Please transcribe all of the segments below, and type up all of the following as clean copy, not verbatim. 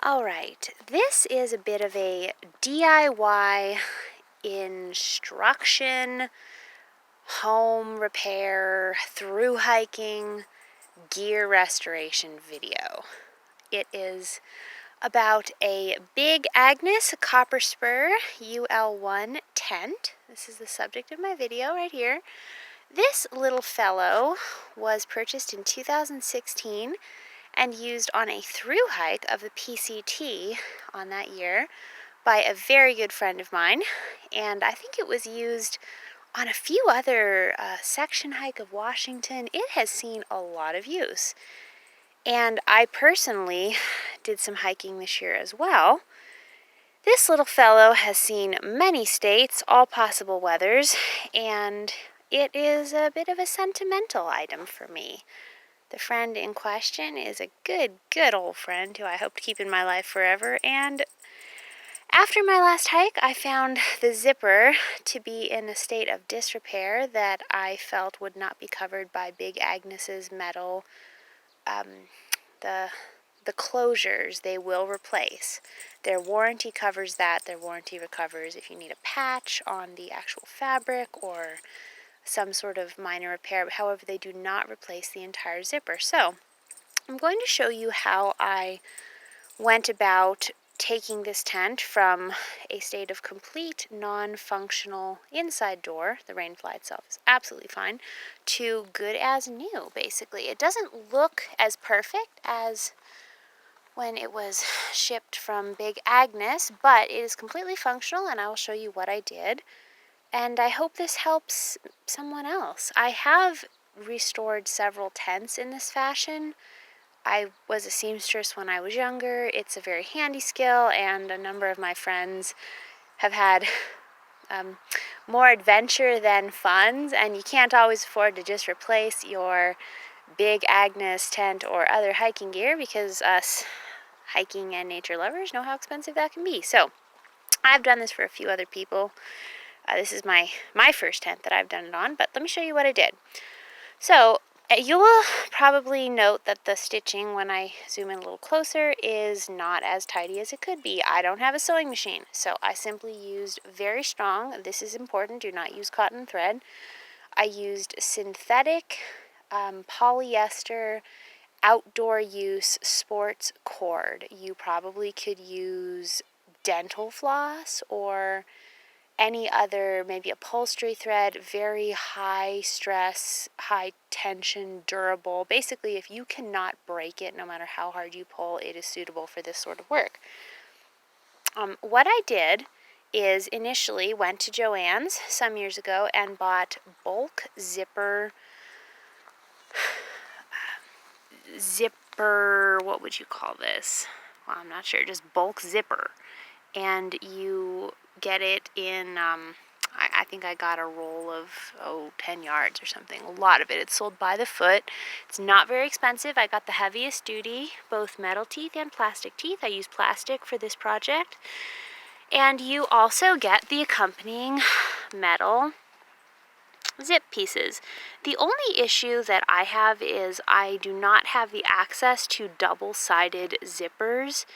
Alright, this is a bit of a DIY instruction, home repair, through hiking, gear restoration video. It is about a Big Agnes copperspur UL1 tent. This is the subject of my video right here. This little fellow was purchased in 2016 and used on a through hike of the PCT on that year by a very good friend of mine, and I think it was used on a few other section hike of Washington. It has seen a lot of use, and I personally did some hiking this year as well. This little fellow has seen many states, all possible weathers, and it is a bit of a sentimental item for me. The friend in question is a good old friend who I hope to keep in my life forever, and after my last hike, I found the zipper to be in a state of disrepair that I felt would not be covered by Big Agnes's metal. The closures they will replace. Their warranty covers that. Their warranty recovers if you need a patch on the actual fabric or some sort of minor repair. However, they do not replace the entire zipper. So I'm going to show you how I went about taking this tent from a state of complete non-functional inside door, the rainfly itself is absolutely fine, to good as new, basically. It doesn't look as perfect as when it was shipped from Big Agnes, but it is completely functional, and I will show you what I did. And I hope this helps someone else. I have restored several tents in this fashion. I was a seamstress when I was younger. It's a very handy skill, and a number of my friends have had more adventure than funds, and you can't always afford to just replace your Big Agnes tent or other hiking gear, because us hiking and nature lovers know how expensive that can be. So I've done this for a few other people. This is my first tent that I've done it on, but let me show you what I did. So you will probably note that the stitching, when I zoom in a little closer, is not as tidy as it could be. I don't have a sewing machine, so I simply used very strong, this is important, do not use cotton thread. I used synthetic polyester outdoor use sports cord. You probably could use dental floss or any other, maybe upholstery thread, very high stress, high tension, durable. Basically, if you cannot break it, no matter how hard you pull, it is suitable for this sort of work. What I did is initially went to Joann's some years ago and bought bulk zipper, what would you call this? Well, I'm not sure, just bulk zipper. And you get it in, I think I got a roll of, 10 yards or something, a lot of it. It's sold by the foot. It's not very expensive. I got the heaviest duty, both metal teeth and plastic teeth. I used plastic for this project. And you also get the accompanying metal zip pieces. The only issue that I have is I do not have the access to double-sided zippers,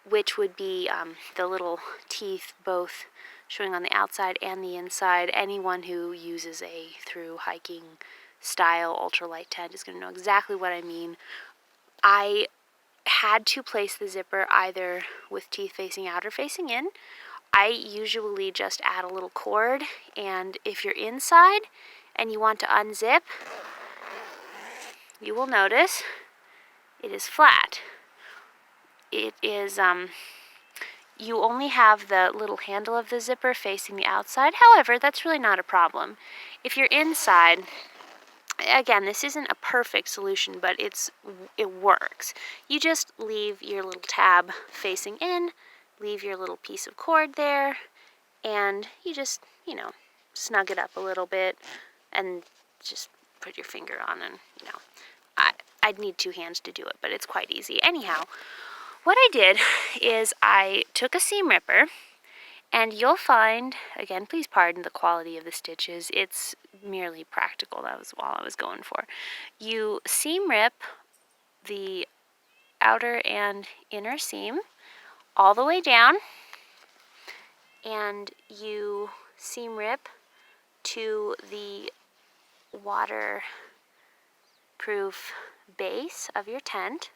which would be the little teeth both showing on the outside and the inside. Anyone who uses a through hiking style ultralight tent is going to know exactly what I mean. I had to place the zipper either with teeth facing out or facing in. I usually just add a little cord, and if you're inside and you want to unzip, you will notice it is flat. It is, you only have the little handle of the zipper facing the outside. However, that's really not a problem. If you're inside, again, this isn't a perfect solution, but it works. You just leave your little tab facing in, leave your little piece of cord there, and you just, snug it up a little bit and just put your finger on, and, I'd need two hands to do it, but it's quite easy. Anyhow, what I did is I took a seam ripper, and you'll find, again, please pardon the quality of the stitches, it's merely practical, that was all I was going for. You seam rip the outer and inner seam, all the way down, and you seam rip to the waterproof base of your tent.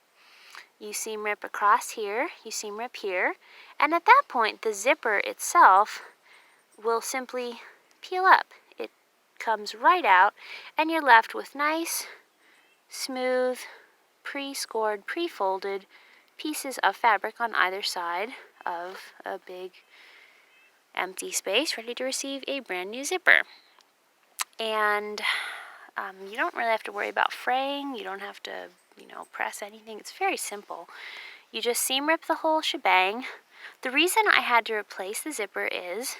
You seam rip across here, you seam rip here, and at that point the zipper itself will simply peel up. It comes right out, and you're left with nice, smooth, pre-scored, pre-folded pieces of fabric on either side of a big empty space ready to receive a brand new zipper. And you don't really have to worry about fraying. You don't have to, press anything. It's very simple. You just seam rip the whole shebang. The reason I had to replace the zipper is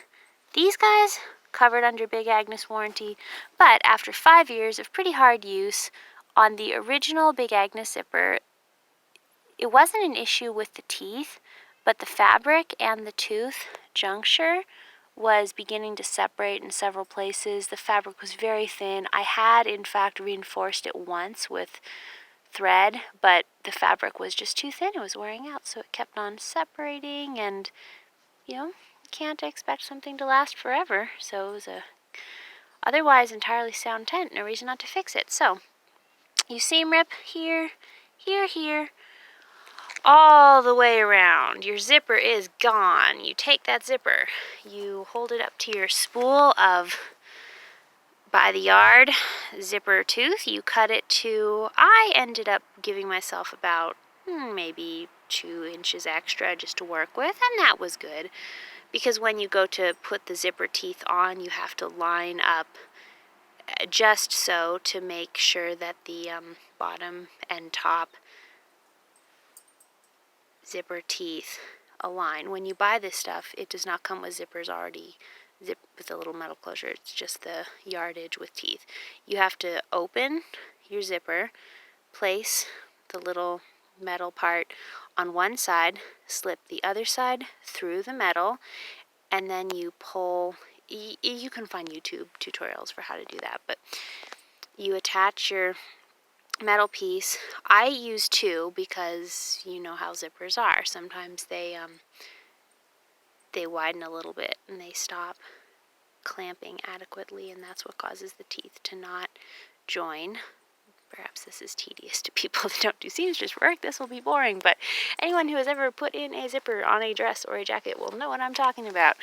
these guys covered under Big Agnes warranty, but after 5 years of pretty hard use on the original Big Agnes zipper, it wasn't an issue with the teeth, but the fabric and the tooth juncture was beginning to separate in several places. The fabric was very thin. I had, in fact, reinforced it once with thread, but the fabric was just too thin. It was wearing out, so it kept on separating, and, you can't expect something to last forever. So it was a otherwise entirely sound tent. No reason not to fix it. So you seam rip here, here, here, all the way around. Your zipper is gone. You take that zipper, you hold it up to your spool of by the yard zipper tooth. You cut it to, I ended up giving myself about maybe 2 inches extra just to work with, and that was good, because when you go to put the zipper teeth on, you have to line up just so to make sure that the bottom and top zipper teeth align. When you buy this stuff, it does not come with zippers already zipped with a little metal closure. It's just the yardage with teeth. You have to open your zipper, place the little metal part on one side, slip the other side through the metal, and then you pull. You can find YouTube tutorials for how to do that, but you attach your metal piece. I use 2 because you know how zippers are. Sometimes they widen a little bit and they stop clamping adequately, and that's what causes the teeth to not join. Perhaps this is tedious to people that don't do seamstress work. This will be boring, but anyone who has ever put in a zipper on a dress or a jacket will know what I'm talking about.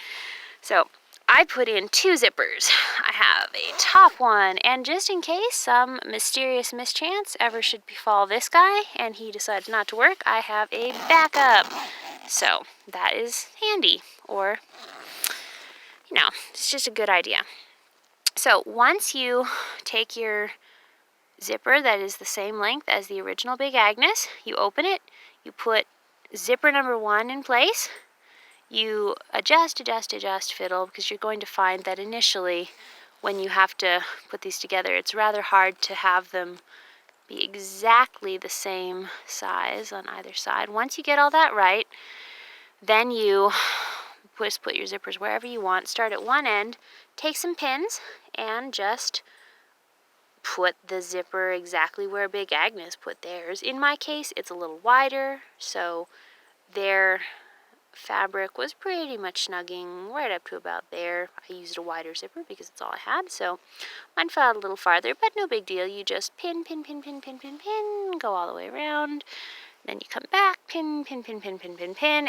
So I put in 2 zippers. I have a top one, and just in case some mysterious mischance ever should befall this guy and he decides not to work, I have a backup. So that is handy, or, it's just a good idea. So once you take your zipper that is the same length as the original Big Agnes, you open it, you put zipper number 1 in place, you adjust, fiddle, because you're going to find that initially when you have to put these together, it's rather hard to have them be exactly the same size on either side. Once you get all that right, then you just put your zippers wherever you want. Start at one end, take some pins, and just put the zipper exactly where Big Agnes put theirs. In my case, it's a little wider, so their fabric was pretty much snugging right up to about there. I used a wider zipper because it's all I had, so mine fell out a little farther, but no big deal. You just pin, go all the way around. Then you come back, pin,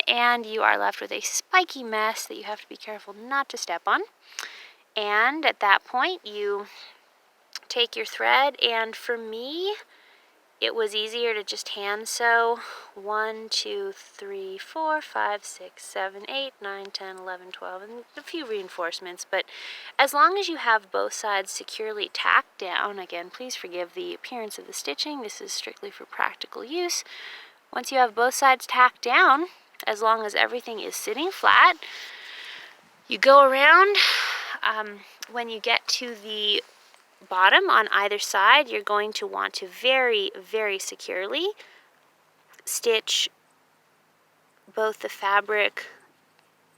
and you are left with a spiky mess that you have to be careful not to step on. And at that point, you take your thread, and for me, it was easier to just hand sew 1, 2, 3, 4, 5, 6, 7, 8, 9, 10, 11, 12, and a few reinforcements. But as long as you have both sides securely tacked down, again, please forgive the appearance of the stitching. This is strictly for practical use. Once you have both sides tacked down, as long as everything is sitting flat, you go around. When you get to the bottom on either side, you're going to want to very, very securely stitch both the fabric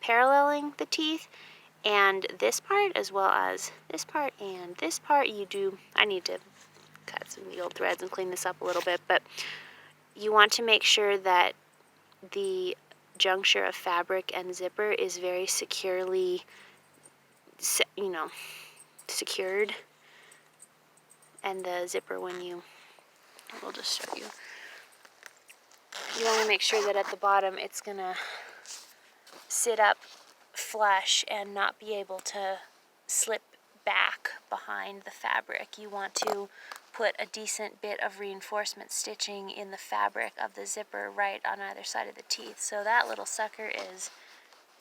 paralleling the teeth and this part, as well as this part and this part. I need to cut some of the old threads and clean this up a little bit, but you want to make sure that the juncture of fabric and zipper is very securely, secured. And the zipper, we'll just show you. You want to make sure that at the bottom it's going to sit up flush and not be able to slip back behind the fabric. You want to put a decent bit of reinforcement stitching in the fabric of the zipper right on either side of the teeth. So that little sucker is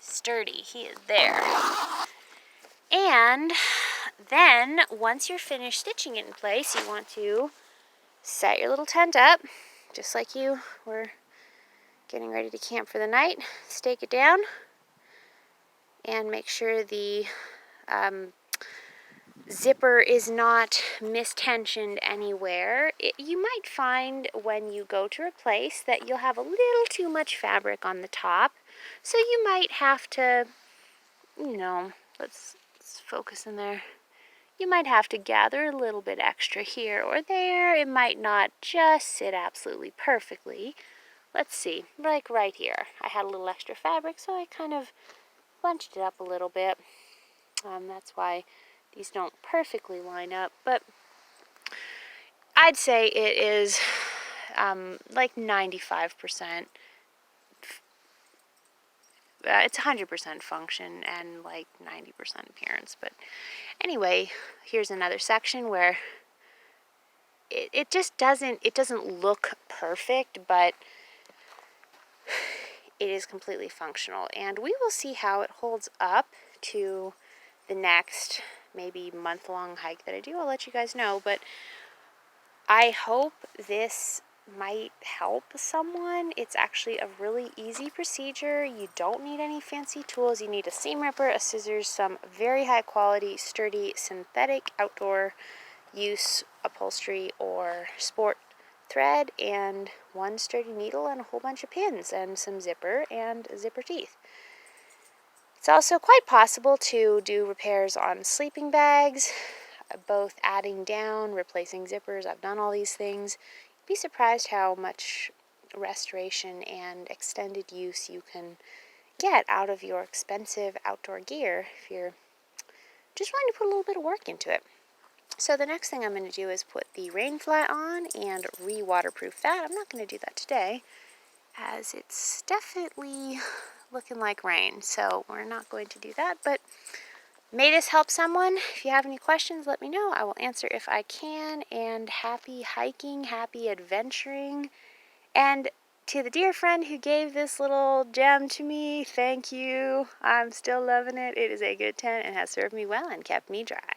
sturdy. He is there. And then once you're finished stitching it in place, you want to set your little tent up just like you were getting ready to camp for the night. Stake it down and make sure the zipper is not mistensioned anywhere. You might find when you go to replace that you'll have a little too much fabric on the top, so you might have to, let's focus in there. You might have to gather a little bit extra here or there. It might not just sit absolutely perfectly. Let's see, like right here. I had a little extra fabric, so I kind of bunched it up a little bit. That's why these don't perfectly line up, but I'd say it is like 95%. It's 100% function and like 90% appearance. But anyway, here's another section where it just doesn't look perfect, but it is completely functional. And we will see how it holds up to the next maybe month-long hike that I do. I'll let you guys know, but I hope this might help someone. It's actually a really easy procedure. You don't need any fancy tools. You need a seam ripper, a scissors, some very high quality, sturdy, synthetic outdoor use upholstery or sport thread, and one sturdy needle and a whole bunch of pins and some zipper and zipper teeth. It's also quite possible to do repairs on sleeping bags, both adding down, replacing zippers. I've done all these things. You'd be surprised how much restoration and extended use you can get out of your expensive outdoor gear if you're just wanting to put a little bit of work into it. So the next thing I'm going to do is put the rain flat on and re-waterproof that. I'm not going to do that today, as it's definitely looking like rain, so we're not going to do that. But may this help someone. If you have any questions, let me know. I will answer if I can. And happy hiking, happy adventuring. And to the dear friend who gave this little gem to me, thank you. I'm still loving it. It is a good tent and has served me well and kept me dry.